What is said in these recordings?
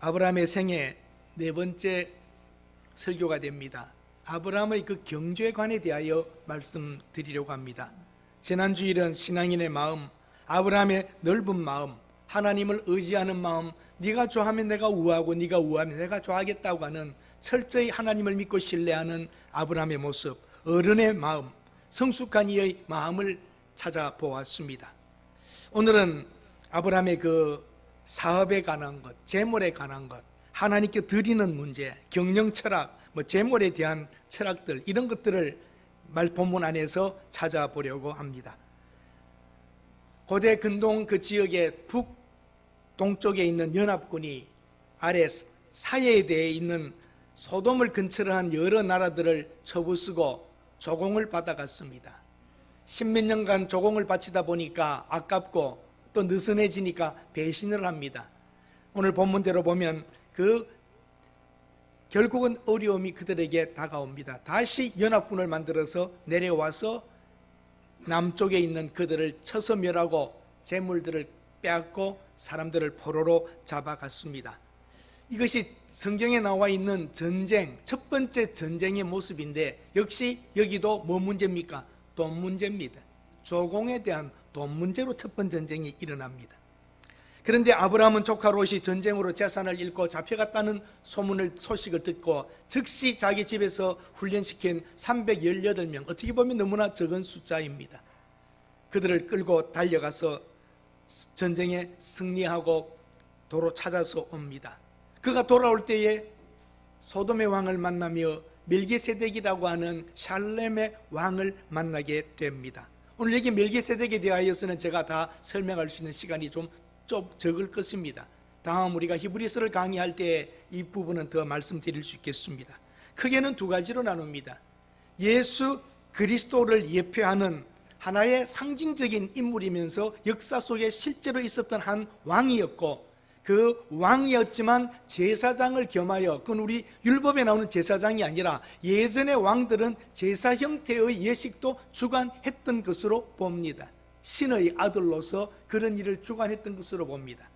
아브라함의 생애 네 번째 설교가 됩니다. 아브라함의 그 경주관에 대하여 말씀드리려고 합니다. 지난 주일은 신앙인의 마음, 아브라함의 넓은 마음, 하나님을 의지하는 마음, 네가 좋아하면 내가 우하고 네가 우하면 내가 좋아하겠다고 하는 철저히 하나님을 믿고 신뢰하는 아브라함의 모습, 어른의 마음, 성숙한 이의 마음을 찾아보았습니다. 오늘은 아브라함의 그 사업에 관한 것, 재물에 관한 것, 하나님께 드리는 문제, 경영 철학, 재물에 대한 철학들, 이런 것들을 본문 안에서 찾아보려고 합니다. 고대 근동 그 지역의 북동쪽에 있는 연합군이 아래 사해에 대해 있는 소돔을 근처로 한 여러 나라들을 쳐부수고 조공을 받아갔습니다. 10몇 년간 조공을 바치다 보니까 아깝고 또 느슨해지니까 배신을 합니다. 오늘 본문대로 보면 결국은 어려움이 그들에게 다가옵니다. 다시 연합군을 만들어서 내려와서 남쪽에 있는 그들을 쳐서 멸하고 재물들을 빼앗고 사람들을 포로로 잡아갔습니다. 이것이 성경에 나와 있는 전쟁, 첫 번째 전쟁의 모습인데, 역시 여기도 뭐 문제입니까? 돈 문제입니다. 조공에 대한 돈 문제로 첫 번째 전쟁이 일어납니다. 그런데 아브라함은 조카 롯이 전쟁으로 재산을 잃고 잡혀갔다는 소식을 듣고 즉시 자기 집에서 훈련시킨 318명, 어떻게 보면 너무나 적은 숫자입니다. 그들을 끌고 달려가서 전쟁에 승리하고 도로 찾아서 옵니다. 그가 돌아올 때에 소돔의 왕을 만나며 멜기세덱이라고 하는 샬렘의 왕을 만나게 됩니다. 오늘 여기 멜기세덱에 대하여서는 제가 다 설명할 수 있는 시간이 좀 적을 것입니다. 다음 우리가 히브리서를 강의할 때 이 부분은 더 말씀드릴 수 있겠습니다. 크게는 두 가지로 나눕니다. 예수 그리스도를 예표하는 하나의 상징적인 인물이면서 역사 속에 실제로 있었던 한 왕이었고, 그 왕이었지만 제사장을 겸하여, 그건 우리 율법에 나오는 제사장이 아니라 예전의 왕들은 제사 형태의 예식도 주관했던 것으로 봅니다. 신의 아들로서 그런 일을 주관했던 것으로 봅니다.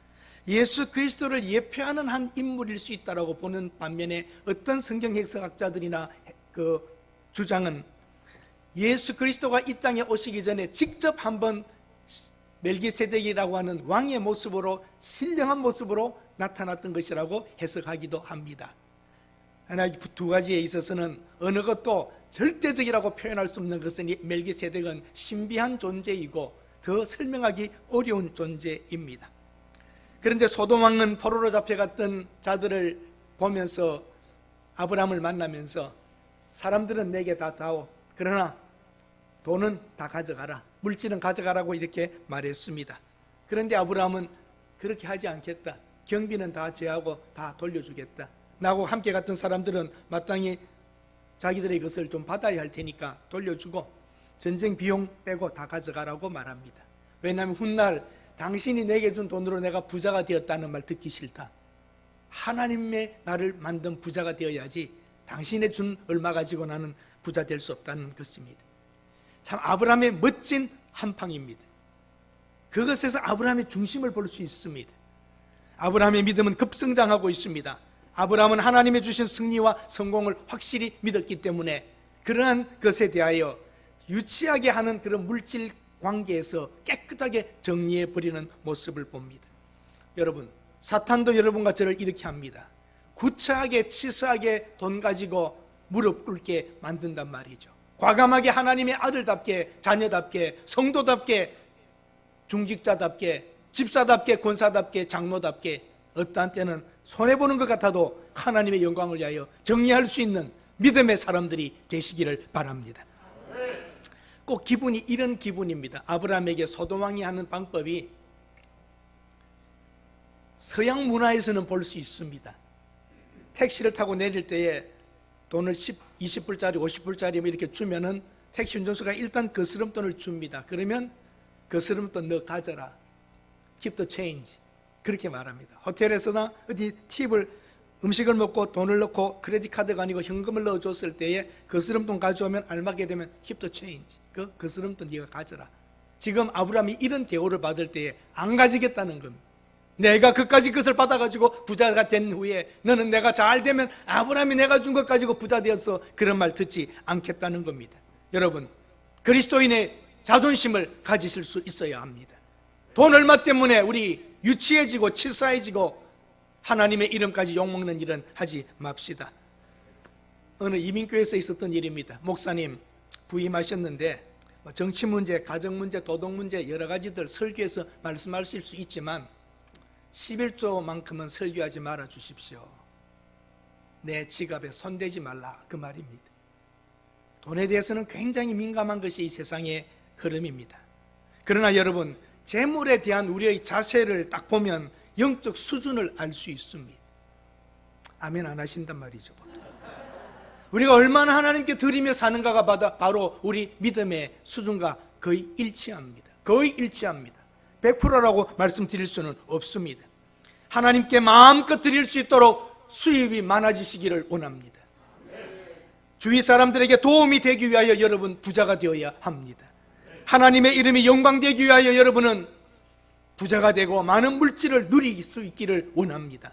예수 그리스도를 예표하는 한 인물일 수 있다고 보는 반면에 어떤 성경 해석학자들이나 그 주장은 예수 그리스도가 이 땅에 오시기 전에 직접 한번 멜기세덱이라고 하는 왕의 모습으로, 신령한 모습으로 나타났던 것이라고 해석하기도 합니다. 하나 두 가지에 있어서는 어느 것도 절대적이라고 표현할 수 없는 것은 멜기세덱은 신비한 존재이고 더 설명하기 어려운 존재입니다. 그런데 소돔 왕은 포로로 잡혀갔던 자들을 보면서 아브라함을 만나면서 사람들은 내게 다 다오, 그러나 돈은 다 가져가라, 물질은 가져가라고 이렇게 말했습니다. 그런데 아브라함은 그렇게 하지 않겠다, 경비는 다 제하고 다 돌려주겠다, 나하고 함께 갔던 사람들은 마땅히 자기들의 것을 좀 받아야 할 테니까 돌려주고 전쟁 비용 빼고 다 가져가라고 말합니다. 왜냐하면 훗날 당신이 내게 준 돈으로 내가 부자가 되었다는 말 듣기 싫다. 하나님의 나를 만든 부자가 되어야지 당신의 준 얼마 가지고 나는 부자 될 수 없다는 것입니다. 참 아브라함의 멋진 한방입니다. 그것에서 아브라함의 중심을 볼 수 있습니다. 아브라함의 믿음은 급성장하고 있습니다. 아브라함은 하나님의 주신 승리와 성공을 확실히 믿었기 때문에 그러한 것에 대하여 유치하게 하는 그런 물질 관계에서 깨끗하게 정리해버리는 모습을 봅니다. 여러분, 사탄도 여러분과 저를 이렇게 합니다. 구차하게 치사하게 돈 가지고 무릎 꿇게 만든단 말이죠. 과감하게 하나님의 아들답게, 자녀답게, 성도답게, 중직자답게, 집사답게, 권사답게, 장로답게, 어떠한 때는 손해보는 것 같아도 하나님의 영광을 위하여 정리할 수 있는 믿음의 사람들이 되시기를 바랍니다. 꼭 기분이 이런 기분입니다. 아브라함에게 소돔왕이 하는 방법이 서양 문화에서는 볼 수 있습니다. 택시를 타고 내릴 때에 돈을 20불짜리, 50불짜리 이렇게 주면은 택시 운전수가 일단 거스름돈을 줍니다. 그러면 거스름돈 너 가져라, keep the change, 그렇게 말합니다. 호텔에서나 어디 팁을, 음식을 먹고 돈을 넣고 크레딧 카드가 아니고 현금을 넣어줬을 때에 거스름돈 가져오면 알맞게 되면 keep the change, 그 거스름돈 네가 가져라. 지금 아브라함이 이런 대우를 받을 때에 안 가지겠다는 겁니다. 내가 그까지 그것을 받아가지고 부자가 된 후에 너는 내가 잘 되면 아브라함이 내가 준 것 가지고 부자 되었어, 그런 말 듣지 않겠다는 겁니다. 여러분, 그리스도인의 자존심을 가지실 수 있어야 합니다. 돈 얼마 때문에 우리 유치해지고 치사해지고 하나님의 이름까지 욕먹는 일은 하지 맙시다. 어느 이민교회에서 있었던 일입니다. 목사님 부임하셨는데 정치 문제, 가정 문제, 도덕 문제 여러 가지들 설교에서 말씀하실 수 있지만 11조만큼은 설교하지 말아 주십시오. 내 지갑에 손대지 말라, 그 말입니다. 돈에 대해서는 굉장히 민감한 것이 이 세상의 흐름입니다. 그러나 여러분, 재물에 대한 우리의 자세를 딱 보면 영적 수준을 알 수 있습니다. 아멘 안 하신단 말이죠. 우리가 얼마나 하나님께 드리며 사는가가 바로 우리 믿음의 수준과 거의 일치합니다. 거의 일치합니다. 100%라고 말씀드릴 수는 없습니다. 하나님께 마음껏 드릴 수 있도록 수입이 많아지시기를 원합니다. 주위 사람들에게 도움이 되기 위하여 여러분 부자가 되어야 합니다. 하나님의 이름이 영광되기 위하여 여러분은 부자가 되고 많은 물질을 누릴 수 있기를 원합니다.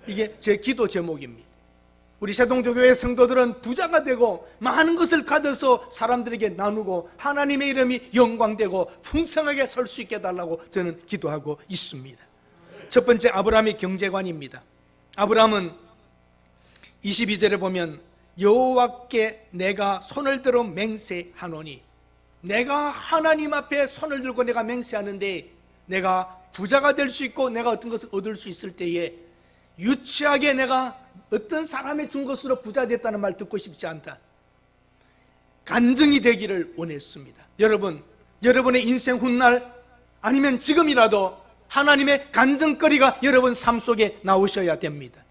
이게 제 기도 제목입니다. 우리 세동조교회 성도들은 부자가 되고 많은 것을 가져서 사람들에게 나누고 하나님의 이름이 영광되고 풍성하게 설 수 있게 해달라고 저는 기도하고 있습니다. 첫 번째, 아브라함의 경제관입니다. 아브라함은 22절에 보면 여호와께 내가 손을 들어 맹세하노니, 내가 하나님 앞에 손을 들고 내가 맹세하는데 내가 부자가 될 수 있고 내가 어떤 것을 얻을 수 있을 때에 유치하게 내가 어떤 사람의 준 것으로 부자 됐다는 말 듣고 싶지 않다. 간증이 되기를 원했습니다. 여러분, 여러분의 인생 훗날 아니면 지금이라도 하나님의 간증거리가 여러분 삶 속에 나오셔야 됩니다.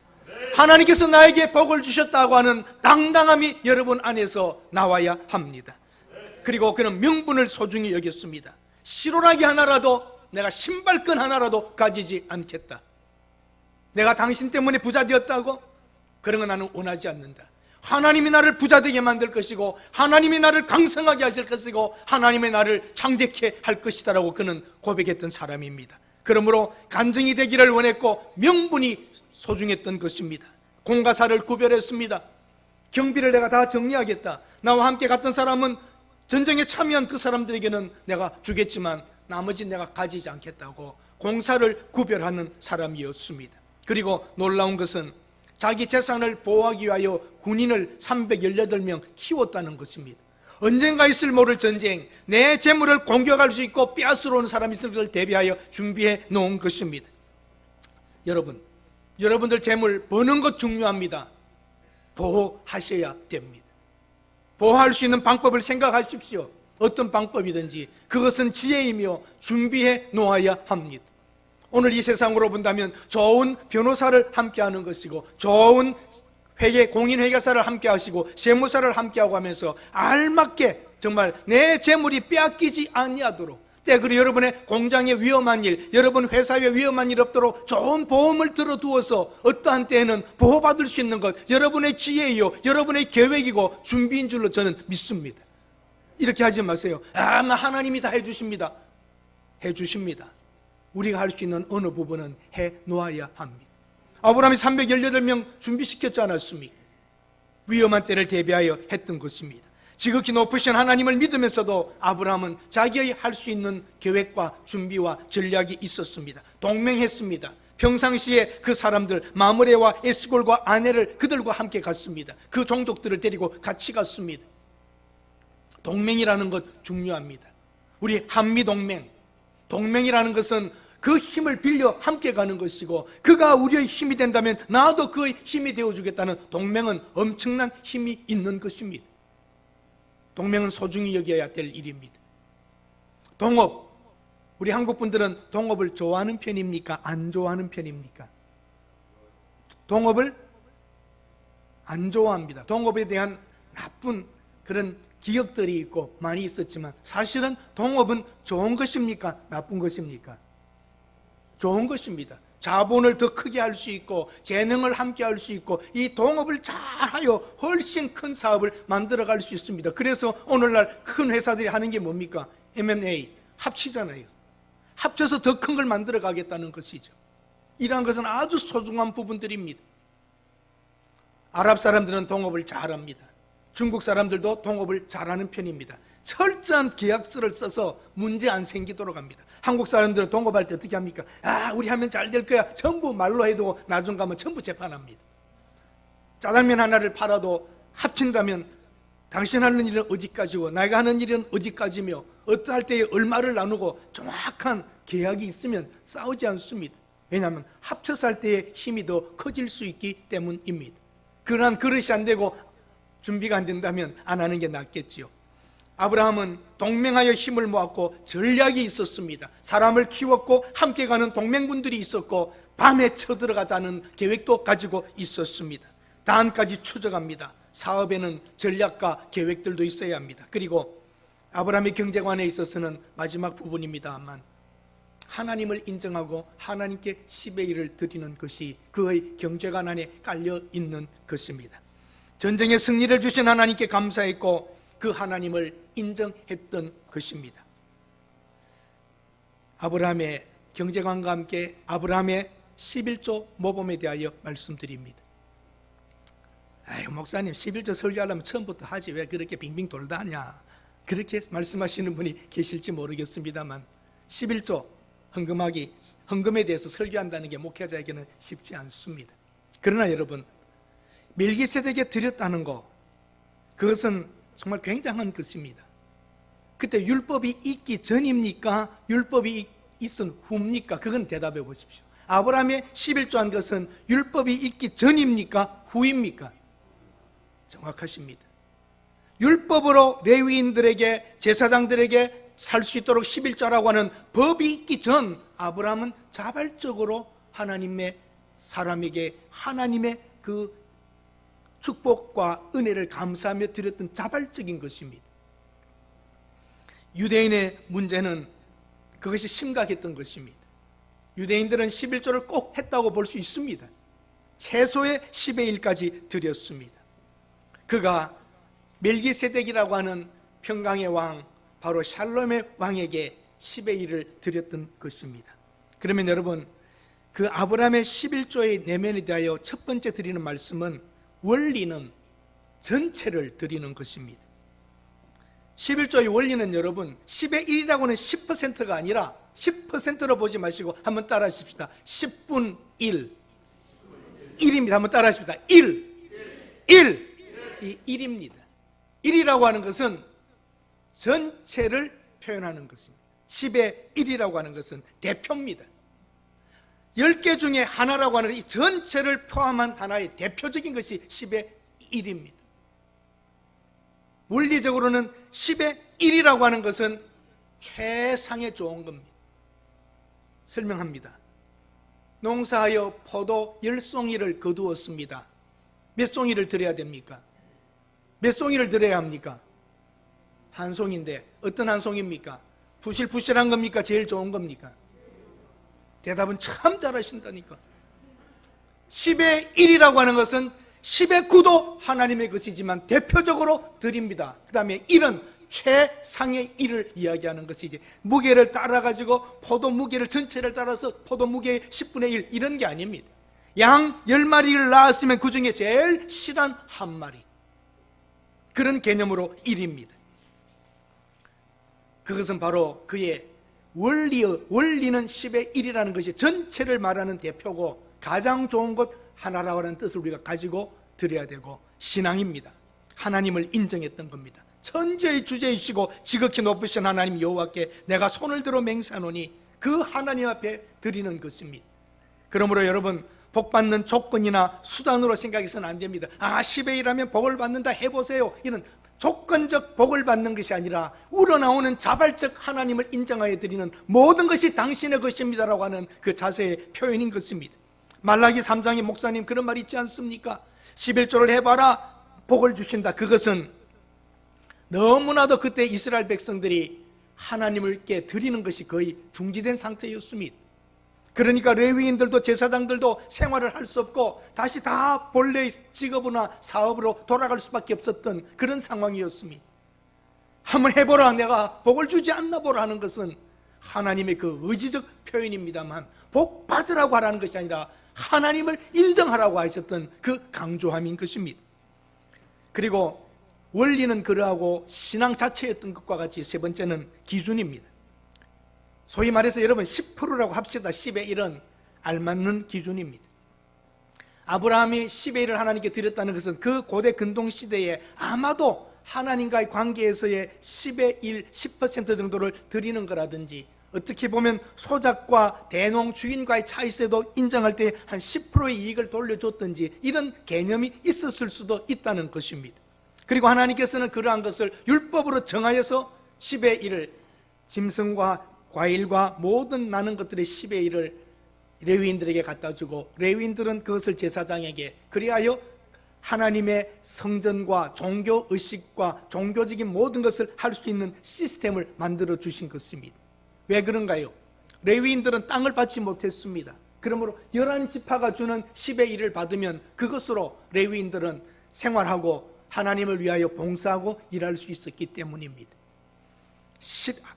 하나님께서 나에게 복을 주셨다고 하는 당당함이 여러분 안에서 나와야 합니다. 그리고 그는 명분을 소중히 여겼습니다. 실오라기 하나라도, 내가 신발끈 하나라도 가지지 않겠다. 내가 당신 때문에 부자 되었다고? 그런 거 나는 원하지 않는다. 하나님이 나를 부자 되게 만들 것이고 하나님이 나를 강성하게 하실 것이고 하나님이 나를 창대케 할 것이다라고 그는 고백했던 사람입니다. 그러므로 간증이 되기를 원했고 명분이 소중했던 것입니다. 공과사를 구별했습니다. 경비를 내가 다 정리하겠다. 나와 함께 갔던 사람은 전쟁에 참여한 그 사람들에게는 내가 주겠지만 나머지 내가 가지지 않겠다고 공사를 구별하는 사람이었습니다. 그리고 놀라운 것은 자기 재산을 보호하기 위하여 군인을 318명 키웠다는 것입니다. 언젠가 있을 모를 전쟁, 내 재물을 공격할 수 있고 빼앗으러 오는 사람이 있을 것을 대비하여 준비해 놓은 것입니다. 여러분, 여러분들 재물 버는 것 중요합니다. 보호하셔야 됩니다. 보호할 수 있는 방법을 생각하십시오. 어떤 방법이든지 그것은 지혜이며 준비해 놓아야 합니다. 오늘 이 세상으로 본다면 좋은 변호사를 함께 하는 것이고 좋은 공인회계사를 함께 하시고 세무사를 함께 하고 하면서 알맞게 정말 내 재물이 빼앗기지 아니하도록, 그리고 여러분의 공장에 위험한 일, 여러분 회사에 위험한 일 없도록 좋은 보험을 들어두어서 어떠한 때에는 보호받을 수 있는 것, 여러분의 지혜이요 여러분의 계획이고 준비인 줄로 저는 믿습니다. 이렇게 하지 마세요. 하나님이 다 해주십니다. 해주십니다. 우리가 할 수 있는 어느 부분은 해 놓아야 합니다. 아브라함이 318명 준비시켰지 않았습니까? 위험한 때를 대비하여 했던 것입니다. 지극히 높으신 하나님을 믿으면서도 아브라함은 자기의 할 수 있는 계획과 준비와 전략이 있었습니다. 동맹했습니다. 평상시에 그 사람들 마므레와 에스골과 아내를 그들과 함께 갔습니다. 그 종족들을 데리고 같이 갔습니다. 동맹이라는 것 중요합니다. 우리 한미동맹, 동맹이라는 것은 그 힘을 빌려 함께 가는 것이고 그가 우리의 힘이 된다면 나도 그의 힘이 되어주겠다는 동맹은 엄청난 힘이 있는 것입니다. 동맹은 소중히 여겨야 될 일입니다. 동업, 우리 한국 분들은 동업을 좋아하는 편입니까? 안 좋아하는 편입니까? 동업을 안 좋아합니다. 동업에 대한 나쁜 그런 기억들이 있고 많이 있었지만 사실은 동업은 좋은 것입니까? 나쁜 것입니까? 좋은 것입니다. 자본을 더 크게 할 수 있고 재능을 함께 할 수 있고 이 동업을 잘하여 훨씬 큰 사업을 만들어갈 수 있습니다. 그래서 오늘날 큰 회사들이 하는 게 뭡니까? M&A, 합치잖아요. 합쳐서 더 큰 걸 만들어 가겠다는 것이죠. 이러한 것은 아주 소중한 부분들입니다. 아랍 사람들은 동업을 잘합니다. 중국 사람들도 동업을 잘하는 편입니다. 철저한 계약서를 써서 문제 안 생기도록 합니다. 한국 사람들은 동업할 때 어떻게 합니까? 우리 하면 잘 될 거야. 전부 말로 해도 나중 가면 전부 재판합니다. 짜장면 하나를 팔아도 합친다면 당신 하는 일은 어디까지고 내가 하는 일은 어디까지며 어떠할 때에 얼마를 나누고 정확한 계약이 있으면 싸우지 않습니다. 왜냐하면 합쳐서 할 때의 힘이 더 커질 수 있기 때문입니다. 그러한 그릇이 안 되고 준비가 안 된다면 안 하는 게 낫겠지요. 아브라함은 동맹하여 힘을 모았고 전략이 있었습니다. 사람을 키웠고 함께 가는 동맹군들이 있었고 밤에 쳐들어가자는 계획도 가지고 있었습니다. 단까지 추적합니다. 사업에는 전략과 계획들도 있어야 합니다. 그리고 아브라함의 경제관에 있어서는 마지막 부분입니다만 하나님을 인정하고 하나님께 10의 1을 드리는 것이 그의 경제관 안에 깔려 있는 것입니다. 전쟁의 승리를 주신 하나님께 감사했고 그 하나님을 인정했던 것입니다. 아브라함의 경제관과 함께 아브라함의 11조 모범에 대하여 말씀드립니다. 목사님 11조 설교하려면 처음부터 하지 왜 그렇게 빙빙 돌다 하냐, 그렇게 말씀하시는 분이 계실지 모르겠습니다만 11조 헌금에 대해서 설교한다는 게 목회자에게는 쉽지 않습니다. 그러나 여러분, 멜기세덱에 드렸다는 거, 그것은 정말 굉장한 것입니다. 그때 율법이 있기 전입니까? 율법이 있은 후입니까? 그건 대답해 보십시오. 아브라함의 11조 한 것은 율법이 있기 전입니까? 후입니까? 정확하십니다. 율법으로 레위인들에게, 제사장들에게 살 수 있도록 11조라고 하는 법이 있기 전 아브라함은 자발적으로 하나님의 사람에게 하나님의 그 축복과 은혜를 감사하며 드렸던 자발적인 것입니다. 유대인의 문제는 그것이 심각했던 것입니다. 유대인들은 11조를 꼭 했다고 볼 수 있습니다. 최소의 10의 1까지 드렸습니다. 그가 멜기세덱이라고 하는 평강의 왕, 바로 샬롬의 왕에게 10의 1을 드렸던 것입니다. 그러면 여러분, 그 아브라함의 11조의 내면에 대하여 첫 번째 드리는 말씀은 원리는 전체를 드리는 것입니다. 11조의 원리는 여러분 10의 1이라고 하는 10%가 아니라 10%로 보지 마시고 한번 따라 하십시다. 10분 1 1입니다. 한번 따라 하십시다. 1 이 1입니다. 1이라고 하는 것은 전체를 표현하는 것입니다. 10의 1이라고 하는 것은 대표입니다. 10개 중에 하나라고 하는 이 전체를 포함한 하나의 대표적인 것이 10의 1입니다. 원리적으로는 10의 1이라고 하는 것은 최상의 좋은 겁니다. 설명합니다. 농사하여 포도 10송이를 거두었습니다. 몇 송이를 드려야 됩니까? 몇 송이를 드려야 합니까? 한 송인데 어떤 한 송입니까? 부실부실한 겁니까? 제일 좋은 겁니까? 대답은 참 잘하신다니까. 10의 1이라고 하는 것은 10의 9도 하나님의 것이지만 대표적으로 드립니다. 그 다음에 1은 최상의 1을 이야기하는 것이지, 무게를 따라가지고 포도 무게를 전체를 따라서 포도 무게의 10분의 1 이런 게 아닙니다. 양 10마리를 낳았으면 그 중에 제일 실한 한 마리, 그런 개념으로 1입니다. 그것은 바로 그의 원리는 10의 1이라는 것이 전체를 말하는 대표고 가장 좋은 것 하나라고 하는 뜻을 우리가 가지고 드려야 되고, 신앙입니다. 하나님을 인정했던 겁니다. 천지의 주제이시고 지극히 높으신 하나님 여호와께 내가 손을 들어 맹세하노니 그 하나님 앞에 드리는 것입니다. 그러므로 여러분, 복받는 조건이나 수단으로 생각해서는 안 됩니다. 10의 1하면 복을 받는다 해보세요. 이런 조건적 복을 받는 것이 아니라 우러나오는 자발적 하나님을 인정하여 드리는 모든 것이 당신의 것입니다라고 하는 그 자세의 표현인 것입니다. 말라기 3장에 목사님 그런 말 있지 않습니까? 11조를 해봐라 복을 주신다. 그것은 너무나도 그때 이스라엘 백성들이 하나님께 드리는 것이 거의 중지된 상태였습니다. 그러니까 레위인들도 제사장들도 생활을 할 수 없고 다시 다 본래의 직업이나 사업으로 돌아갈 수밖에 없었던 그런 상황이었습니다. 한번 해보라, 내가 복을 주지 않나 보라 하는 것은 하나님의 그 의지적 표현입니다만 복 받으라고 하라는 것이 아니라 하나님을 인정하라고 하셨던 그 강조함인 것입니다. 그리고 원리는 그러하고 신앙 자체였던 것과 같이 세 번째는 기준입니다. 소위 말해서 여러분 10%라고 합시다. 10의 1은 알맞는 기준입니다. 아브라함이 10의 1을 하나님께 드렸다는 것은 그 고대 근동시대에 아마도 하나님과의 관계에서의 10의 1, 10% 정도를 드리는 거라든지, 어떻게 보면 소작과 대농 주인과의 차이세도 인정할 때 한 10%의 이익을 돌려줬든지 이런 개념이 있었을 수도 있다는 것입니다. 그리고 하나님께서는 그러한 것을 율법으로 정하여서 10의 1을 짐승과 과일과 모든 많은 것들의 10의 1을 레위인들에게 갖다 주고, 레위인들은 그것을 제사장에게, 그리하여 하나님의 성전과 종교의식과 종교적인 모든 것을 할 수 있는 시스템을 만들어 주신 것입니다. 왜 그런가요? 레위인들은 땅을 받지 못했습니다. 그러므로 11지파가 주는 10의 1을 받으면 그것으로 레위인들은 생활하고 하나님을 위하여 봉사하고 일할 수 있었기 때문입니다.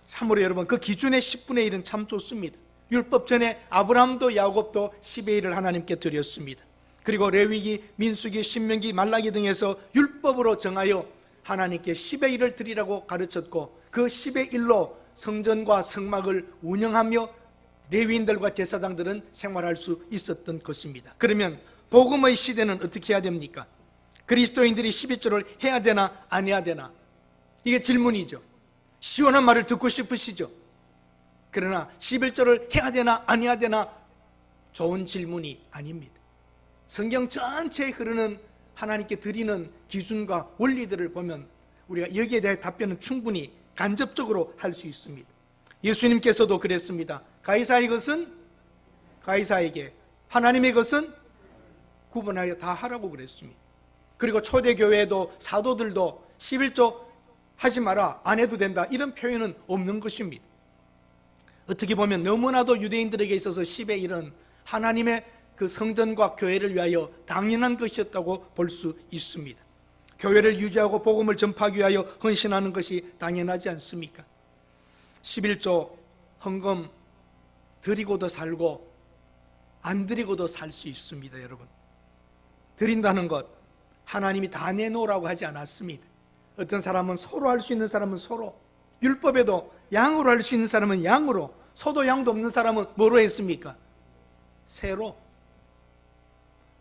참으로 여러분, 그 기준의 10분의 1은 참 좋습니다. 율법 전에 아브라함도 야곱도 10의 1을 하나님께 드렸습니다. 그리고 레위기, 민수기, 신명기, 말라기 등에서 율법으로 정하여 하나님께 10의 1을 드리라고 가르쳤고, 그 10의 1로 성전과 성막을 운영하며 레위인들과 제사장들은 생활할 수 있었던 것입니다. 그러면 복음의 시대는 어떻게 해야 됩니까? 그리스도인들이 11조를 해야 되나 안 해야 되나? 이게 질문이죠. 시원한 말을 듣고 싶으시죠? 그러나 11조를 해야 되나 안 해야 되나? 좋은 질문이 아닙니다. 성경 전체에 흐르는 하나님께 드리는 기준과 원리들을 보면 우리가 여기에 대해 답변은 충분히 간접적으로 할 수 있습니다. 예수님께서도 그랬습니다. 가이사의 것은 가이사에게, 하나님의 것은 구분하여 다 하라고 그랬습니다. 그리고 초대교회도 사도들도 11조 하지 마라, 안 해도 된다, 이런 표현은 없는 것입니다. 어떻게 보면 너무나도 유대인들에게 있어서 10의 1은 하나님의 그 성전과 교회를 위하여 당연한 것이었다고 볼 수 있습니다. 교회를 유지하고 복음을 전파하기 위하여 헌신하는 것이 당연하지 않습니까? 11조 헌금 드리고도 살고 안 드리고도 살 수 있습니다. 여러분, 드린다는 것 하나님이 다 내놓으라고 하지 않았습니다. 어떤 사람은 소로 할 수 있는 사람은 소로, 율법에도 양으로 할 수 있는 사람은 양으로, 소도 양도 없는 사람은 뭐로 했습니까? 새로.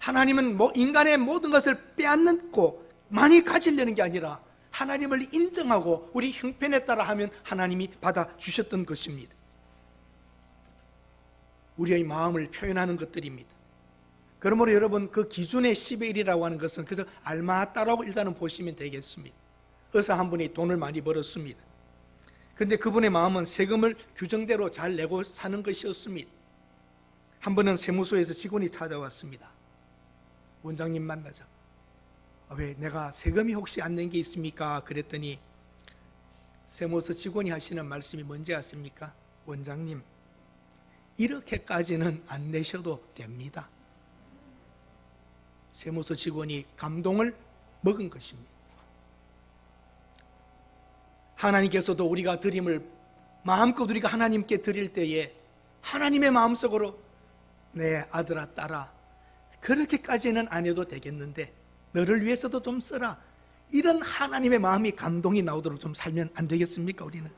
하나님은 인간의 모든 것을 빼앗고 많이 가지려는 게 아니라 하나님을 인정하고 우리 형편에 따라 하면 하나님이 받아주셨던 것입니다. 우리의 마음을 표현하는 것들입니다. 그러므로 여러분, 그 기준의 10의 1이라고 하는 것은 그저 알맞다라고 일단은 보시면 되겠습니다. 의사 한 분이 돈을 많이 벌었습니다. 그런데 그분의 마음은 세금을 규정대로 잘 내고 사는 것이었습니다. 한 번은 세무서에서 직원이 찾아왔습니다. 원장님 만나자. 왜, 내가 세금이 혹시 안 낸 게 있습니까? 그랬더니 세무서 직원이 하시는 말씀이 뭔지 아십니까? 원장님, 이렇게까지는 안 내셔도 됩니다. 세무서 직원이 감동을 먹은 것입니다. 하나님께서도 우리가 드림을 마음껏 우리가 하나님께 드릴 때에 하나님의 마음속으로 내 아들아 딸아, 그렇게까지는 안 해도 되겠는데 너를 위해서도 좀 써라, 이런 하나님의 마음이 감동이 나오도록 좀 살면 안 되겠습니까? 우리는.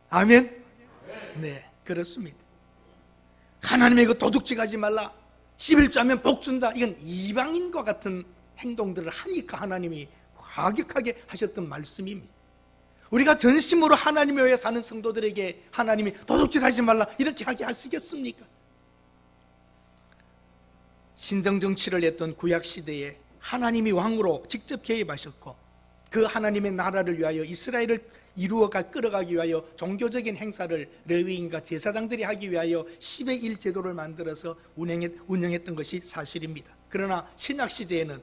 아멘? 네, 그렇습니다. 하나님의 그 도둑질하지 말라, 11조 하면 복 준다, 이건 이방인과 같은 행동들을 하니까 하나님이 과격하게 하셨던 말씀입니다. 우리가 전심으로 하나님을 위해 사는 성도들에게 하나님이 도둑질하지 말라 이렇게 하게 하시겠습니까? 신정정치를 했던 구약시대에 하나님이 왕으로 직접 개입하셨고, 그 하나님의 나라를 위하여 이스라엘을 끌어가기 위하여 종교적인 행사를 레위인과 제사장들이 하기 위하여 10의 1 제도를 만들어서 운영했던 것이 사실입니다. 그러나 신약시대에는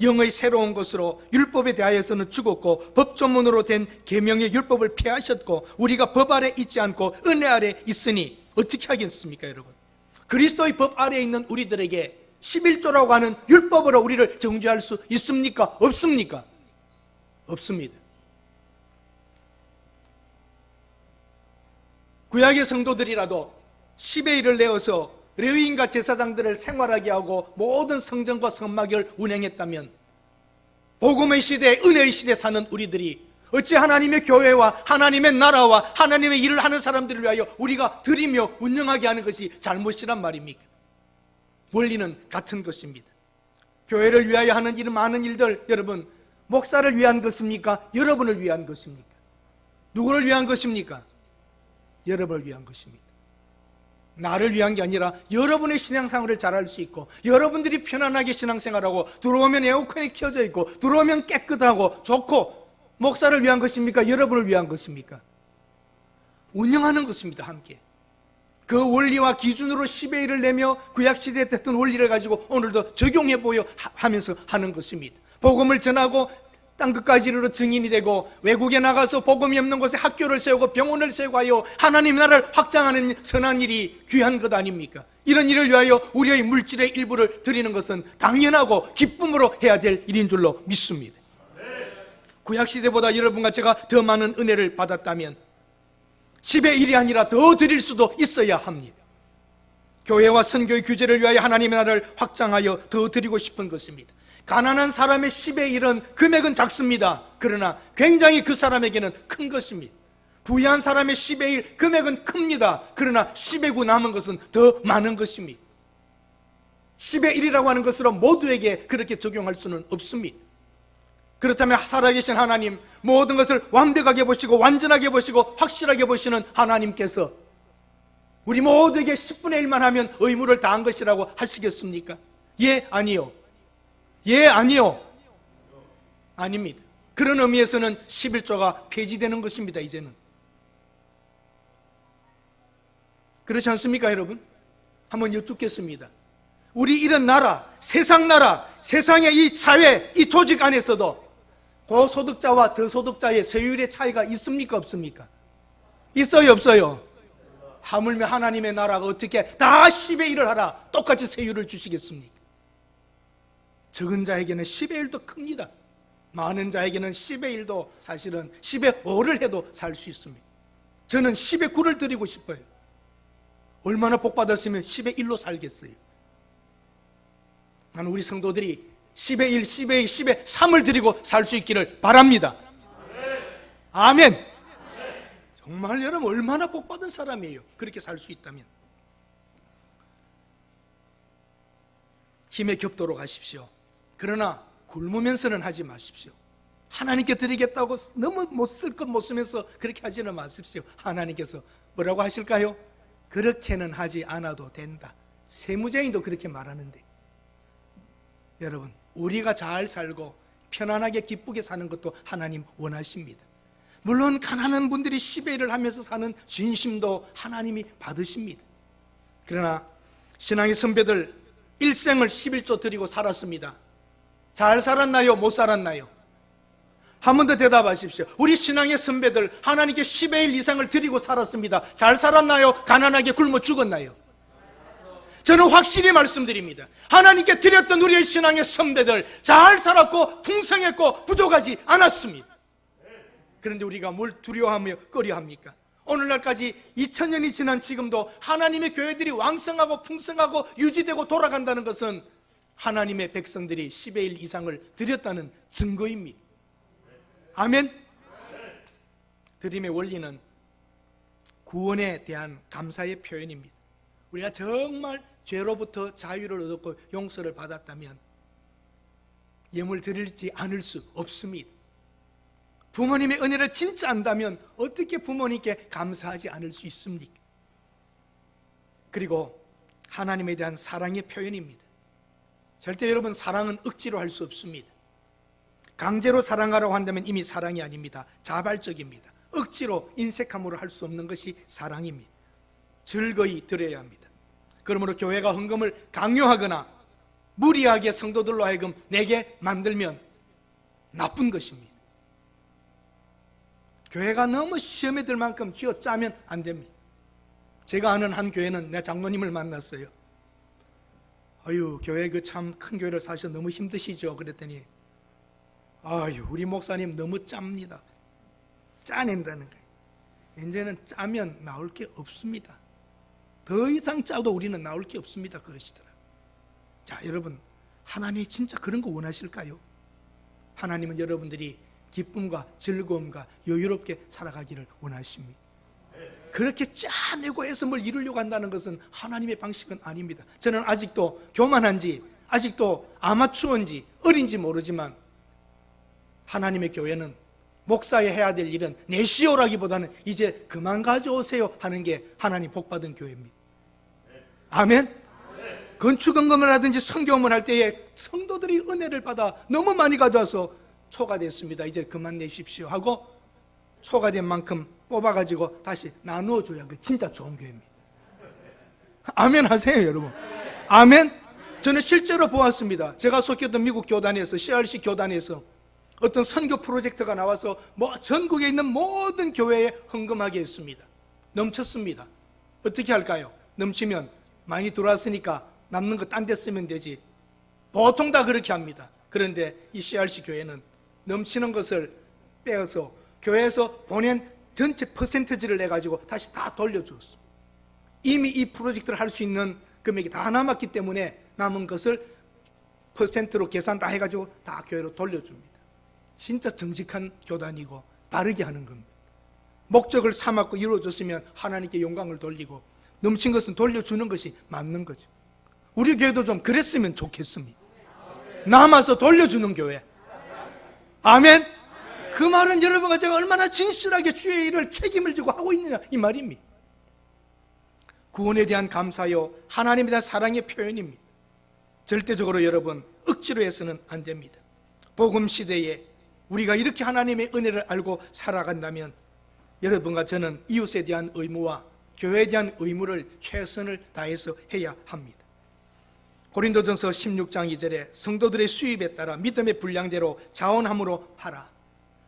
영의 새로운 것으로 율법에 대하여서는 죽었고 법조문으로 된 계명의 율법을 폐하셨고 우리가 법 아래 있지 않고 은혜 아래 있으니 어떻게 하겠습니까? 여러분, 그리스도의 법 아래에 있는 우리들에게 11조라고 하는 율법으로 우리를 정죄할 수 있습니까? 없습니까? 없습니다. 구약의 성도들이라도 10의 1을 내어서 레위인과 제사장들을 생활하게 하고 모든 성전과 성막을 운행했다면 복음의 시대, 은혜의 시대 사는 우리들이 어찌 하나님의 교회와 하나님의 나라와 하나님의 일을 하는 사람들을 위하여 우리가 드리며 운영하게 하는 것이 잘못이란 말입니까? 원리는 같은 것입니다. 교회를 위하여 하는 이런 많은 일들, 여러분, 목사를 위한 것입니까? 여러분을 위한 것입니까? 누구를 위한 것입니까? 여러분을 위한 것입니다. 나를 위한 게 아니라 여러분의 신앙생활을 잘할 수 있고, 여러분들이 편안하게 신앙생활하고, 들어오면 에어컨이 켜져 있고, 들어오면 깨끗하고 좋고, 목사를 위한 것입니까? 여러분을 위한 것입니까? 운영하는 것입니다. 함께 그 원리와 기준으로 10의 1을 내며 구약시대에 됐던 원리를 가지고 오늘도 적용해 보여 하면서 하는 것입니다. 복음을 전하고 땅끝까지 이르러 증인이 되고, 외국에 나가서 복음이 없는 곳에 학교를 세우고 병원을 세우고 하여 하나님 나라를 확장하는 선한 일이 귀한 것 아닙니까? 이런 일을 위하여 우리의 물질의 일부를 드리는 것은 당연하고 기쁨으로 해야 될 일인 줄로 믿습니다. 구약시대보다 여러분과 제가 더 많은 은혜를 받았다면 10의 1이 아니라 더 드릴 수도 있어야 합니다. 교회와 선교의 규제를 위하여 하나님의 나라를 확장하여 더 드리고 싶은 것입니다. 가난한 사람의 10의 1은 금액은 작습니다. 그러나 굉장히 그 사람에게는 큰 것입니다. 부유한 사람의 10의 1 금액은 큽니다. 그러나 10의 9 남은 것은 더 많은 것입니다. 10의 1이라고 하는 것으로 모두에게 그렇게 적용할 수는 없습니다. 그렇다면 살아계신 하나님, 모든 것을 완벽하게 보시고 완전하게 보시고 확실하게 보시는 하나님께서 우리 모두에게 10분의 1만 하면 의무를 다한 것이라고 하시겠습니까? 예, 아니요. 예, 아니요. 아닙니다. 그런 의미에서는 11조가 폐지되는 것입니다. 이제는 그렇지 않습니까, 여러분? 한번 여쭙겠습니다. 우리 이런 나라, 세상의 이 사회, 이 조직 안에서도 고소득자와 저소득자의 세율의 차이가 있습니까, 없습니까? 있어요, 없어요? 하물며 하나님의 나라가 어떻게 다 10의 1을 하라 똑같이 세율을 주시겠습니까? 적은 자에게는 10의 1도 큽니다. 많은 자에게는 10의 1도 사실은 10의 5를 해도 살 수 있습니다. 저는 10의 9를 드리고 싶어요. 얼마나 복받았으면 10의 1로 살겠어요. 나는 우리 성도들이 10의 1, 10의 2, 10의 3을 드리고 살 수 있기를 바랍니다. 아멘. 정말 여러분 얼마나 복받은 사람이에요. 그렇게 살 수 있다면. 힘에 겹도록 하십시오. 그러나 굶으면서는 하지 마십시오. 하나님께 드리겠다고 너무 못 쓸 것 못 쓰면서 그렇게 하지는 마십시오. 하나님께서 뭐라고 하실까요? 그렇게는 하지 않아도 된다. 세무제인도 그렇게 말하는데, 여러분 우리가 잘 살고 편안하게 기쁘게 사는 것도 하나님 원하십니다. 물론 가난한 분들이 10의 1을 하면서 사는 진심도 하나님이 받으십니다. 그러나 신앙의 선배들 일생을 11조 드리고 살았습니다. 잘 살았나요? 못 살았나요? 한 번 더 대답하십시오. 우리 신앙의 선배들 하나님께 10의 1 이상을 드리고 살았습니다. 잘 살았나요? 가난하게 굶어 죽었나요? 저는 확실히 말씀드립니다. 하나님께 드렸던 우리의 신앙의 선배들 잘 살았고 풍성했고 부족하지 않았습니다. 그런데 우리가 뭘 두려워하며 꺼려합니까? 오늘날까지 2000년이 지난 지금도 하나님의 교회들이 왕성하고 풍성하고 유지되고 돌아간다는 것은 하나님의 백성들이 10의 1 이상을 드렸다는 증거입니다. 아멘. 드림의 원리는 구원에 대한 감사의 표현입니다. 우리가 정말 죄로부터 자유를 얻었고 용서를 받았다면 예물 드리지 않을 수 없습니다. 부모님의 은혜를 진짜 안다면 어떻게 부모님께 감사하지 않을 수 있습니까? 그리고 하나님에 대한 사랑의 표현입니다. 절대 여러분 사랑은 억지로 할 수 없습니다. 강제로 사랑하라고 한다면 이미 사랑이 아닙니다. 자발적입니다. 억지로 인색함으로 할 수 없는 것이 사랑입니다. 즐거이 드려야 합니다. 그러므로 교회가 헌금을 강요하거나 무리하게 성도들로 하여금 내게 만들면 나쁜 것입니다. 교회가 너무 시험에 들 만큼 쥐어짜면 안 됩니다. 제가 아는 한 교회는 내 장로님을 만났어요. 아유, 교회 그 참 큰 교회를 사셔서 너무 힘드시죠? 그랬더니 아유, 우리 목사님 너무 짭니다. 짜낸다는 거예요. 이제는 짜면 나올 게 없습니다. 더 이상 짜도 우리는 나올 게 없습니다. 그러시더라. 자, 여러분, 하나님이 진짜 그런 거 원하실까요? 하나님은 여러분들이 기쁨과 즐거움과 여유롭게 살아가기를 원하십니다. 그렇게 짜내고 해서 뭘 이루려고 한다는 것은 하나님의 방식은 아닙니다. 저는 아직도 교만한지, 아직도 아마추어인지 어린지 모르지만 하나님의 교회는 목사에 해야 될 일은 내시오라기보다는 이제 그만 가져오세요 하는 게 하나님 복받은 교회입니다. 아멘? 건축헌금을 하든지 성경을 할 때에 성도들이 은혜를 받아 너무 많이 가져와서 초과됐습니다. 이제 그만 내십시오 하고 초과된 만큼 뽑아가지고 다시 나누어줘야 그 진짜 좋은 교회입니다. 아멘 하세요, 여러분. 아멘? 저는 실제로 보았습니다. 제가 속했던 미국 교단에서, CRC 교단에서 어떤 선교 프로젝트가 나와서 전국에 있는 모든 교회에 헌금하게 했습니다. 넘쳤습니다. 어떻게 할까요? 넘치면 많이 들어왔으니까 남는 거 딴 데 쓰면 되지. 보통 다 그렇게 합니다. 그런데 이 CRC 교회는 넘치는 것을 빼어서 교회에서 보낸 전체 퍼센트지를 내가지고 다시 다 돌려주었습니다. 이미 이 프로젝트를 할 수 있는 금액이 다 남았기 때문에 남은 것을 퍼센트로 계산 다 해가지고 다 교회로 돌려줍니다. 진짜 정직한 교단이고 바르게 하는 겁니다. 목적을 삼았고 이루어졌으면 하나님께 영광을 돌리고 넘친 것은 돌려주는 것이 맞는 거죠. 우리 교회도 좀 그랬으면 좋겠습니다. 남아서 돌려주는 교회. 아멘? 그 말은 여러분과 제가 얼마나 진실하게 주의 일을 책임을 지고 하고 있느냐 이 말입니다. 구원에 대한 감사요, 하나님에 대한 사랑의 표현입니다. 절대적으로 여러분 억지로 해서는 안 됩니다. 복음 시대에 우리가 이렇게 하나님의 은혜를 알고 살아간다면 여러분과 저는 이웃에 대한 의무와 교회에 대한 의무를 최선을 다해서 해야 합니다. 고린도전서 16장 2절에 성도들의 수입에 따라 믿음의 분량대로 자원함으로 하라.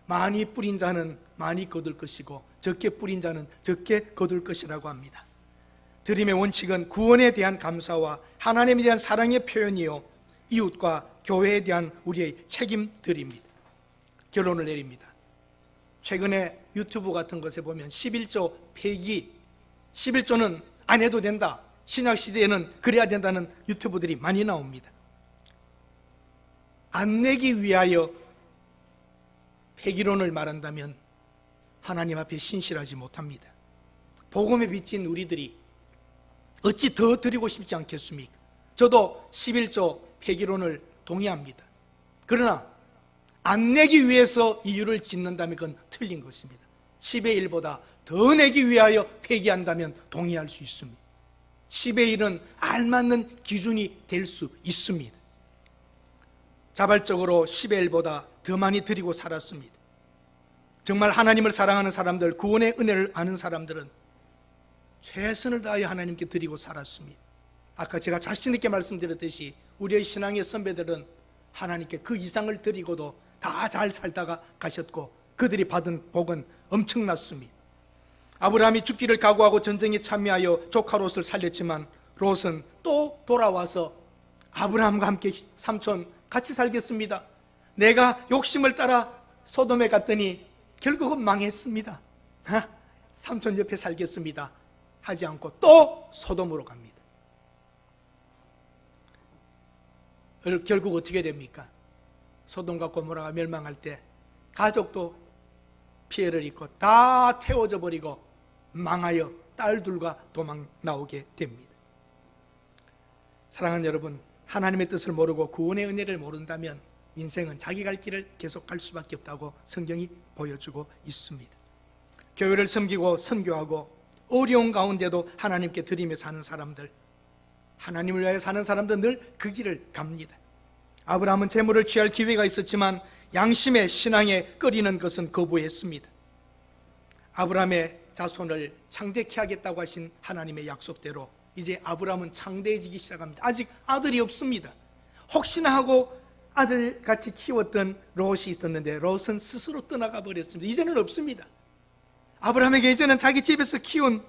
많이 뿌린 자는 많이 거둘 것이고 적게 뿌린 자는 적게 거둘 것이라고 합니다. 드림의 원칙은 구원에 대한 감사와 하나님에 대한 사랑의 표현이요, 이웃과 교회에 대한 우리의 책임들입니다. 결론을 내립니다. 최근에 유튜브 같은 것에 보면 11조 폐기, 11조는 안 해도 된다, 신약시대에는 그래야 된다는 유튜브들이 많이 나옵니다. 안 내기 위하여 폐기론을 말한다면 하나님 앞에 신실하지 못합니다. 복음에 비친 우리들이 어찌 더 드리고 싶지 않겠습니까? 저도 11조 폐기론을 동의합니다. 그러나 안 내기 위해서 이유를 짓는다면 그건 틀린 것입니다. 10의 1보다 더 내기 위하여 폐기한다면 동의할 수 있습니다. 10의 1은 알맞는 기준이 될 수 있습니다. 자발적으로 10의 1보다 더 많이 드리고 살았습니다. 정말 하나님을 사랑하는 사람들, 구원의 은혜를 아는 사람들은 최선을 다하여 하나님께 드리고 살았습니다. 아까 제가 자신 있게 말씀드렸듯이 우리의 신앙의 선배들은 하나님께 그 이상을 드리고도 다 잘 살다가 가셨고 그들이 받은 복은 엄청났습니다. 아브라함이 죽기를 각오하고 전쟁에 참여하여 조카 롯을 살렸지만 롯은 또 돌아와서 아브라함과 함께 삼촌 같이 살겠습니다. 내가 욕심을 따라 소돔에 갔더니 결국은 망했습니다. 삼촌 옆에 살겠습니다 하지 않고 또 소돔으로 갑니다. 결국 어떻게 됩니까? 소돔과 고모라가 멸망할 때 가족도 피해를 입고 다 태워져 버리고 망하여 딸들과 도망 나오게 됩니다. 사랑하는 여러분, 하나님의 뜻을 모르고 구원의 은혜를 모른다면 인생은 자기 갈 길을 계속 갈 수밖에 없다고 성경이 보여주고 있습니다. 교회를 섬기고 선교하고 어려운 가운데도 하나님께 드리며 사는 사람들, 하나님을 위하여 사는 사람들 늘 그 길을 갑니다. 아브라함은 재물을 취할 기회가 있었지만 양심의 신앙에 끓이는 것은 거부했습니다. 아브라함의 자손을 창대케 하겠다고 하신 하나님의 약속대로 이제 아브라함은 창대해지기 시작합니다. 아직 아들이 없습니다. 혹시나 하고 아들같이 키웠던 롯이 있었는데 롯은 스스로 떠나가 버렸습니다. 이제는 없습니다. 아브라함에게 이제는 자기 집에서 키운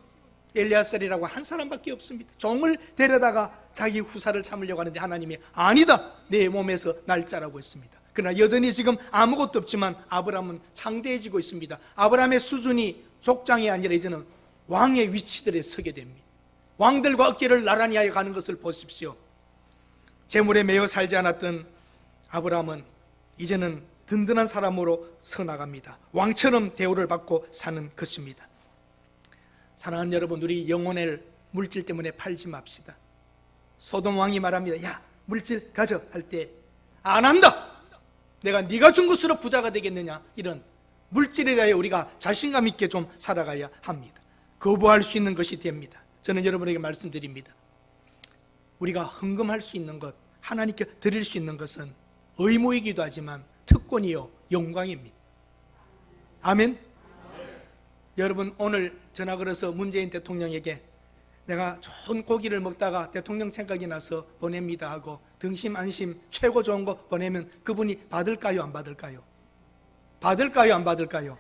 엘리아살이라고 한 사람밖에 없습니다. 종을 데려다가 자기 후사를 삼으려고 하는데 하나님이 아니다, 내 몸에서 날짜라고 했습니다. 그러나 여전히 지금 아무것도 없지만 아브라함은 창대해지고 있습니다. 아브라함의 수준이 족장이 아니라 이제는 왕의 위치들에 서게 됩니다. 왕들과 어깨를 나란히 하여 가는 것을 보십시오. 재물에 매여 살지 않았던 아브라함은 이제는 든든한 사람으로 서나갑니다. 왕처럼 대우를 받고 사는 것입니다. 사랑하는 여러분, 우리 영혼을 물질 때문에 팔지 맙시다. 소돔 왕이 말합니다. 야, 물질 가져 할 때 안 한다. 내가 네가 준 것으로 부자가 되겠느냐. 이런 물질에 대하여 우리가 자신감 있게 좀 살아가야 합니다. 거부할 수 있는 것이 됩니다. 저는 여러분에게 말씀드립니다. 우리가 헌금할 수 있는 것, 하나님께 드릴 수 있는 것은 의무이기도 하지만 특권이요 영광입니다. 아멘. 여러분, 오늘 전화 걸어서 문재인 대통령에게 내가 좋은 고기를 먹다가 대통령 생각이 나서 보냅니다 하고 등심 안심 최고 좋은 거 보내면 그분이 받을까요 안 받을까요? 받을까요 안 받을까요?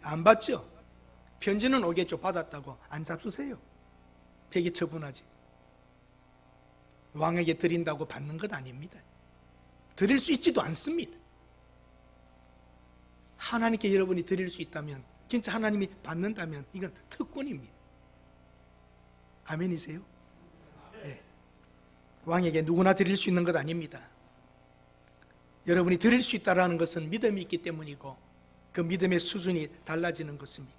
안 받죠. 편지는 오겠죠. 받았다고. 안 잡수세요. 폐기 처분하지. 왕에게 드린다고 받는 것 아닙니다. 드릴 수 있지도 않습니다. 하나님께 여러분이 드릴 수 있다면, 진짜 하나님이 받는다면 이건 특권입니다. 아멘이세요? 네. 왕에게 누구나 드릴 수 있는 것 아닙니다. 여러분이 드릴 수 있다는 것은 믿음이 있기 때문이고 그 믿음의 수준이 달라지는 것입니다.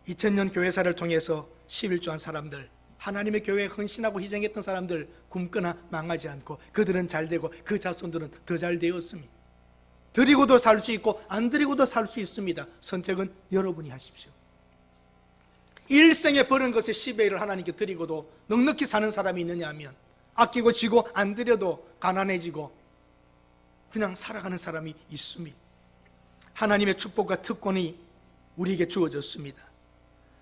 2000년 교회사를 통해서 11조한 사람들, 하나님의 교회에 헌신하고 희생했던 사람들 굶거나 망하지 않고 그들은 잘되고 그 자손들은 더 잘 되었습니다. 드리고도 살 수 있고 안 드리고도 살 수 있습니다. 선택은 여러분이 하십시오. 일생에 버는 것의 10의 1을 하나님께 드리고도 넉넉히 사는 사람이 있느냐 하면 아끼고 지고 안 드려도 가난해지고 그냥 살아가는 사람이 있습니다. 하나님의 축복과 특권이 우리에게 주어졌습니다.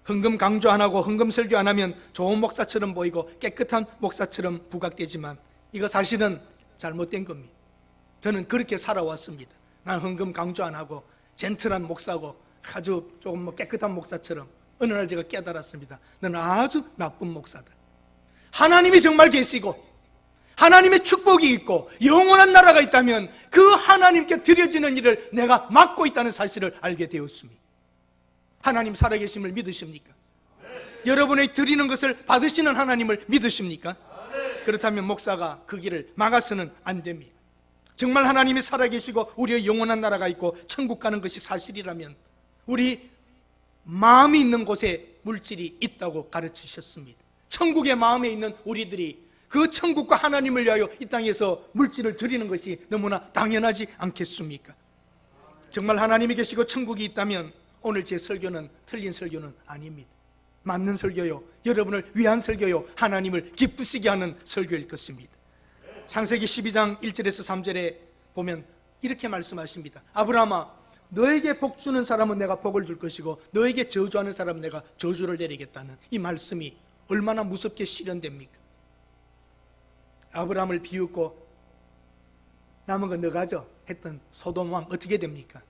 헌금 강조 안 하고 헌금 설교 안 하면 좋은 목사처럼 보이고 깨끗한 목사처럼 부각되지만 이거 사실은 잘못된 겁니다. 저는 그렇게 살아왔습니다. 난 헌금 강조 안 하고 젠틀한 목사고 아주 조금 깨끗한 목사처럼 어느 날 제가 깨달았습니다. 너는 아주 나쁜 목사다. 하나님이 정말 계시고 하나님의 축복이 있고 영원한 나라가 있다면 그 하나님께 드려지는 일을 내가 맡고 있다는 사실을 알게 되었습니다. 하나님 살아계심을 믿으십니까? 여러분의 드리는 것을 받으시는 하나님을 믿으십니까? 그렇다면 목사가 그 길을 막아서는 안 됩니다. 정말 하나님이 살아계시고 우리의 영원한 나라가 있고 천국 가는 것이 사실이라면 우리 마음이 있는 곳에 물질이 있다고 가르치셨습니다. 천국의 마음에 있는 우리들이 그 천국과 하나님을 위하여 이 땅에서 물질을 드리는 것이 너무나 당연하지 않겠습니까? 정말 하나님이 계시고 천국이 있다면 오늘 제 설교는 틀린 설교는 아닙니다. 맞는 설교요, 여러분을 위한 설교요, 하나님을 기쁘시게 하는 설교일 것입니다. 창세기 12장 1절에서 3절에 보면 이렇게 말씀하십니다. 아브라함아, 너에게 복 주는 사람은 내가 복을 줄 것이고 너에게 저주하는 사람은 내가 저주를 내리겠다는 이 말씀이 얼마나 무섭게 실현됩니까? 아브라함을 비웃고 남은 건 너 가져 했던 소돔 왕 어떻게 됩니까?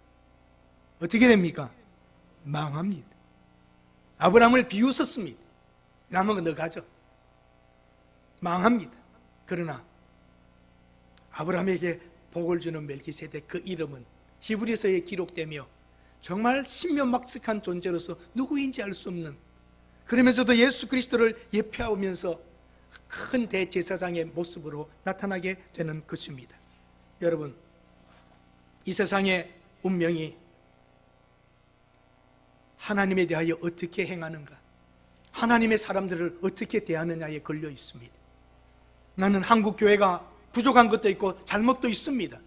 어떻게 됩니까? 망합니다. 아브라함을 비웃었습니다. 남은 건 너 가져. 망합니다. 그러나 아브라함에게 복을 주는 멜기세덱, 그 이름은 히브리서에 기록되며 정말 신묘막측한 존재로서 누구인지 알 수 없는, 그러면서도 예수 그리스도를 예표하면서 큰 대제사장의 모습으로 나타나게 되는 것입니다. 여러분, 이 세상의 운명이 하나님에 대하여 어떻게 행하는가, 하나님의 사람들을 어떻게 대하느냐에 걸려 있습니다. 나는 한국 교회가 부족한 것도 있고 잘못도 있습니다.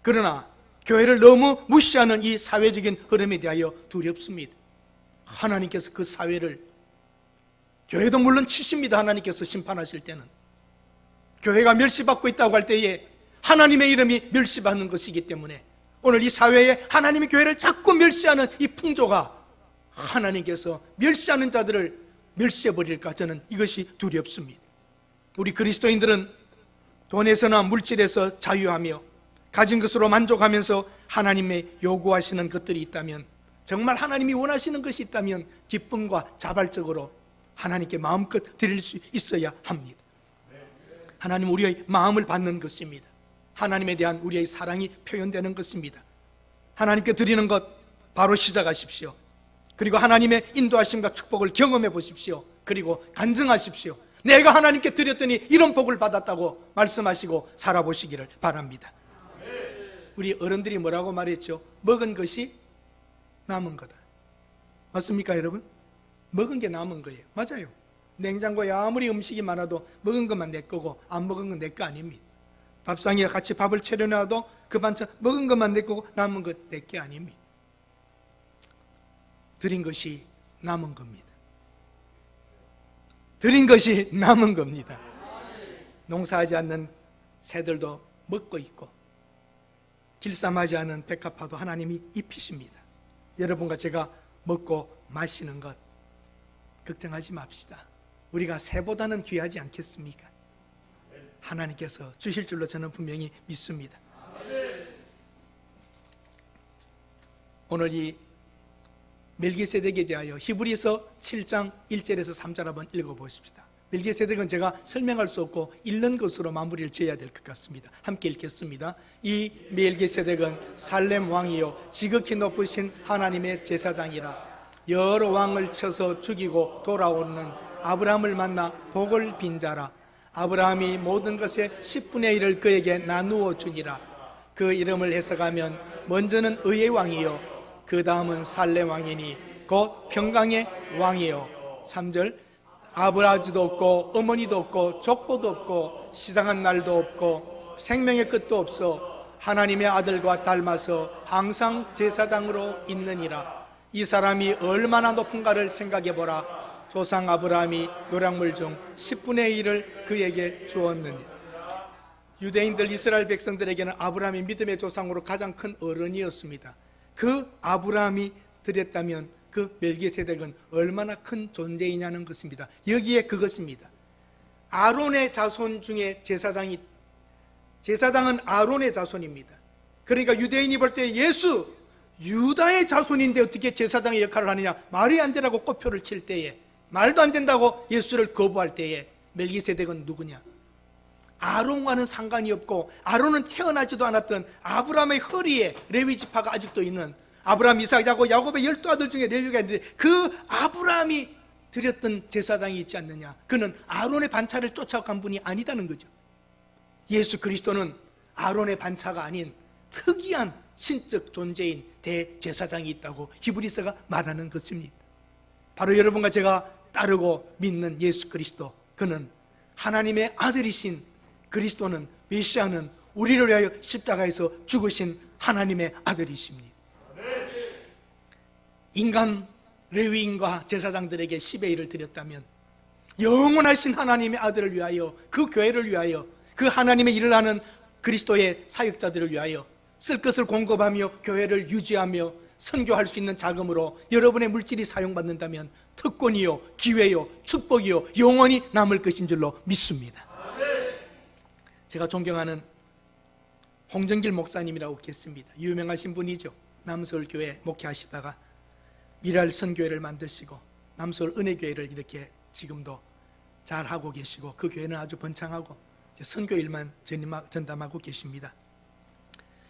그러나 교회를 너무 무시하는 이 사회적인 흐름에 대하여 두렵습니다. 하나님께서 그 사회를, 교회도 물론 치십니다. 하나님께서 심판하실 때는 교회가 멸시받고 있다고 할 때에 하나님의 이름이 멸시받는 것이기 때문에 오늘 이 사회에 하나님의 교회를 자꾸 멸시하는 이 풍조가 하나님께서 멸시하는 자들을 멸시해버릴까, 저는 이것이 두렵습니다. 우리 그리스도인들은 돈에서나 물질에서 자유하며 가진 것으로 만족하면서 하나님의 요구하시는 것들이 있다면, 정말 하나님이 원하시는 것이 있다면 기쁨과 자발적으로 하나님께 마음껏 드릴 수 있어야 합니다. 하나님 우리의 마음을 받는 것입니다. 하나님에 대한 우리의 사랑이 표현되는 것입니다. 하나님께 드리는 것 바로 시작하십시오. 그리고 하나님의 인도하심과 축복을 경험해 보십시오. 그리고 간증하십시오. 내가 하나님께 드렸더니 이런 복을 받았다고 말씀하시고 살아보시기를 바랍니다. 우리 어른들이 뭐라고 말했죠? 먹은 것이 남은 거다. 맞습니까, 여러분? 먹은 게 남은 거예요. 맞아요. 냉장고에 아무리 음식이 많아도 먹은 것만 내 거고 안 먹은 건 내 거 아닙니다. 밥상에 같이 밥을 차려놔도 그 반찬 먹은 것만 내 거고 남은 것 내 게 아닙니다. 드린 것이 남은 겁니다. 드린 것이 남은 겁니다. 농사하지 않는 새들도 먹고 있고 길쌈하지 않은 백합화도 하나님이 입히십니다. 여러분과 제가 먹고 마시는 것 걱정하지 맙시다. 우리가 새보다는 귀하지 않겠습니까? 하나님께서 주실 줄로 저는 분명히 믿습니다. 오늘 이 멜기세덱에 대하여 히브리서 7장 1절에서 3절 한번 읽어보십시다. 멜기세덱은 제가 설명할 수 없고 읽는 것으로 마무리를 지어야 될 것 같습니다. 함께 읽겠습니다. 이 멜기세덱은 살렘 왕이요 지극히 높으신 하나님의 제사장이라. 여러 왕을 쳐서 죽이고 돌아오는 아브라함을 만나 복을 빈 자라. 아브라함이 모든 것의 10분의 1을 그에게 나누어 주니라. 그 이름을 해석하면 먼저는 의의 왕이요 그 다음은 살렘 왕이니 곧 평강의 왕이요. 3절 아버지도 없고 어머니도 없고 족보도 없고 시상한 날도 없고 생명의 끝도 없어 하나님의 아들과 닮아서 항상 제사장으로 있느니라. 이 사람이 얼마나 높은가를 생각해보라. 조상 아브라함이 노략물 중 10분의 1을 그에게 주었느니. 유대인들 이스라엘 백성들에게는 아브라함이 믿음의 조상으로 가장 큰 어른이었습니다. 그 아브라함이 드렸다면 그 멜기세덱은 얼마나 큰 존재이냐는 것입니다. 여기에 그것입니다. 아론의 자손 중에 제사장은 아론의 자손입니다. 그러니까 유대인이 볼 때 예수 유다의 자손인데 어떻게 제사장의 역할을 하느냐, 말이 안 되라고 꼬표를 칠 때에, 말도 안 된다고 예수를 거부할 때에 멜기세덱은 누구냐? 아론과는 상관이 없고 아론은 태어나지도 않았던 아브라함의 허리에 레위 지파가 아직도 있는, 아브라함, 이삭, 야곱의 12아들 중에 레위가 있는데 그 아브라함이 드렸던 제사장이 있지 않느냐? 그는 아론의 반차를 쫓아간 분이 아니다는 거죠. 예수 그리스도는 아론의 반차가 아닌 특이한 신적 존재인 대제사장이 있다고 히브리서가 말하는 것입니다. 바로 여러분과 제가 따르고 믿는 예수 그리스도, 그는 하나님의 아들이신 그리스도는, 메시아는 우리를 위하여 십자가에서 죽으신 하나님의 아들이십니다. 인간 레위인과 제사장들에게 10의 1을 드렸다면 영원하신 하나님의 아들을 위하여, 그 교회를 위하여, 그 하나님의 일을 하는 그리스도의 사역자들을 위하여 쓸 것을 공급하며 교회를 유지하며 선교할 수 있는 자금으로 여러분의 물질이 사용받는다면 특권이요, 기회요, 축복이요, 영원히 남을 것인 줄로 믿습니다. 제가 존경하는 홍정길 목사님이라고 계십니다. 유명하신 분이죠. 남서울교회 목회하시다가 미랄 선교회를 만드시고 남서울 은혜교회를 이렇게 지금도 잘하고 계시고, 그 교회는 아주 번창하고 이제 선교 일만 전담하고 계십니다.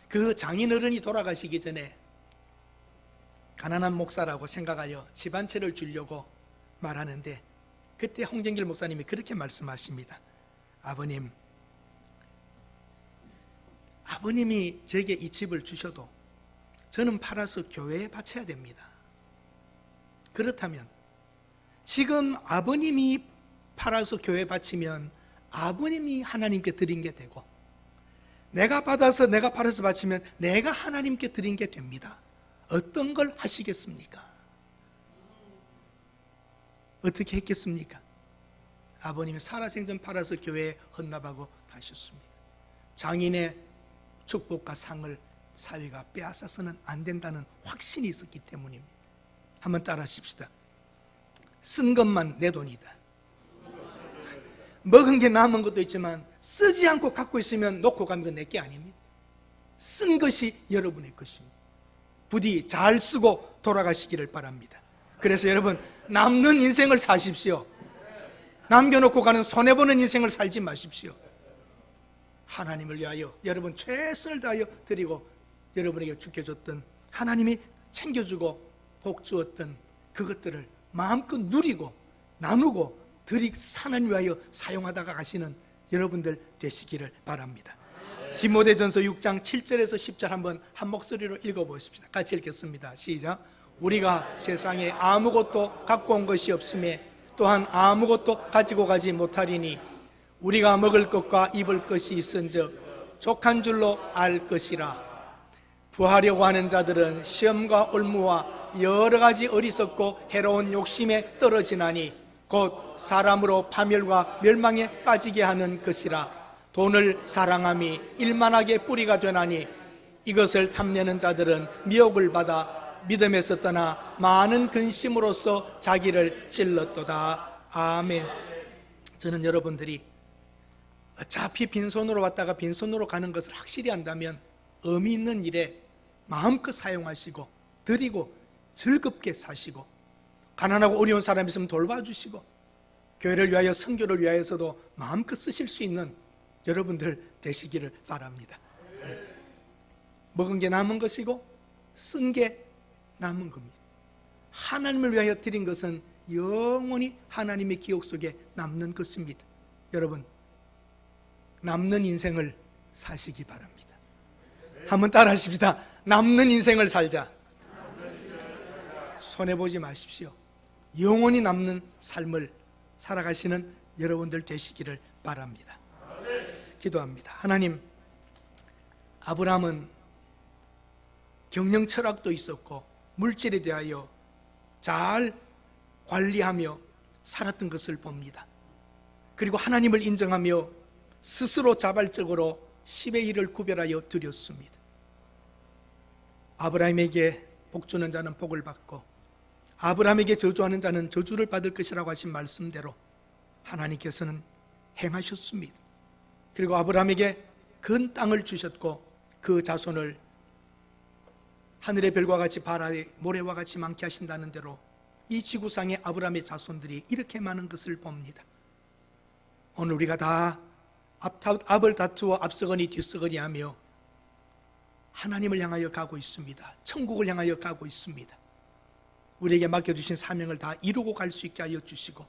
그 장인어른이 돌아가시기 전에 가난한 목사라고 생각하여 집 한 채를 주려고 말하는데, 그때 홍정길 목사님이 그렇게 말씀하십니다. 아버님이 제게 이 집을 주셔도 저는 팔아서 교회에 바쳐야 됩니다. 그렇다면 지금 아버님이 팔아서 교회에 바치면 아버님이 하나님께 드린 게 되고, 내가 받아서 내가 팔아서 바치면 내가 하나님께 드린 게 됩니다. 어떤 걸 하시겠습니까? 어떻게 했겠습니까? 아버님이 살아생전 팔아서 교회에 헌납하고 가셨습니다. 장인의 축복과 상을 사회가 빼앗아서는 안 된다는 확신이 있었기 때문입니다. 한번 따라 하십시다. 쓴 것만 내 돈이다. 먹은 게 남은 것도 있지만 쓰지 않고 갖고 있으면 놓고 가면 내 게 아닙니다. 쓴 것이 여러분의 것입니다. 부디 잘 쓰고 돌아가시기를 바랍니다. 그래서 여러분, 남는 인생을 사십시오. 남겨놓고 가는 손해보는 인생을 살지 마십시오. 하나님을 위하여 여러분 최선을 다하여 드리고, 여러분에게 주켜줬던, 하나님이 챙겨주고 복 주었던 그것들을 마음껏 누리고 나누고 하나님 위하여 사용하다가 가시는 여러분들 되시기를 바랍니다. 디모데전서 6장 7절에서 10절 한번 한 목소리로 읽어보십시다. 같이 읽겠습니다. 시작. 우리가 세상에 아무것도 갖고 온 것이 없음에 또한 아무것도 가지고 가지 못하리니 우리가 먹을 것과 입을 것이 있은즉 족한 줄로 알 것이라. 부하려고 하는 자들은 시험과 올무와 여러 가지 어리석고 해로운 욕심에 떨어지나니 곧 사람으로 파멸과 멸망에 빠지게 하는 것이라. 돈을 사랑함이 일만하게 뿌리가 되나니 이것을 탐내는 자들은 미혹을 받아 믿음에서 떠나 많은 근심으로써 자기를 찔렀도다. 아멘. 저는 여러분들이 어차피 빈손으로 왔다가 빈손으로 가는 것을 확실히 안다면 의미 있는 일에 마음껏 사용하시고 드리고 즐겁게 사시고 가난하고 어려운 사람 있으면 돌봐주시고 교회를 위하여 선교를 위하여서도 마음껏 쓰실 수 있는 여러분들 되시기를 바랍니다. 먹은 게 남은 것이고 쓴 게 남은 겁니다. 하나님을 위하여 드린 것은 영원히 하나님의 기억 속에 남는 것입니다. 여러분, 남는 인생을 사시기 바랍니다. 한번 따라 하십시다. 남는 인생을 살자. 손해보지 마십시오. 영원히 남는 삶을 살아가시는 여러분들 되시기를 바랍니다. 기도합니다. 하나님, 아브라함은 경영 철학도 있었고 물질에 대하여 잘 관리하며 살았던 것을 봅니다. 그리고 하나님을 인정하며 스스로 자발적으로 10의 1을 구별하여 드렸습니다. 아브라함에게 복 주는 자는 복을 받고 아브라함에게 저주하는 자는 저주를 받을 것이라고 하신 말씀대로 하나님께서는 행하셨습니다. 그리고 아브라함에게 큰 땅을 주셨고 그 자손을 하늘의 별과 같이 바다의 모래와 같이 많게 하신다는 대로 이 지구상의 아브라함의 자손들이 이렇게 많은 것을 봅니다. 오늘 우리가 다 앞을 다투어 앞서거니 뒤서거니 하며 하나님을 향하여 가고 있습니다. 천국을 향하여 가고 있습니다. 우리에게 맡겨주신 사명을 다 이루고 갈 수 있게 하여 주시고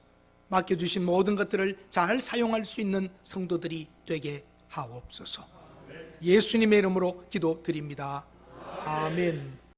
맡겨주신 모든 것들을 잘 사용할 수 있는 성도들이 되게 하옵소서. 예수님의 이름으로 기도드립니다. 아멘.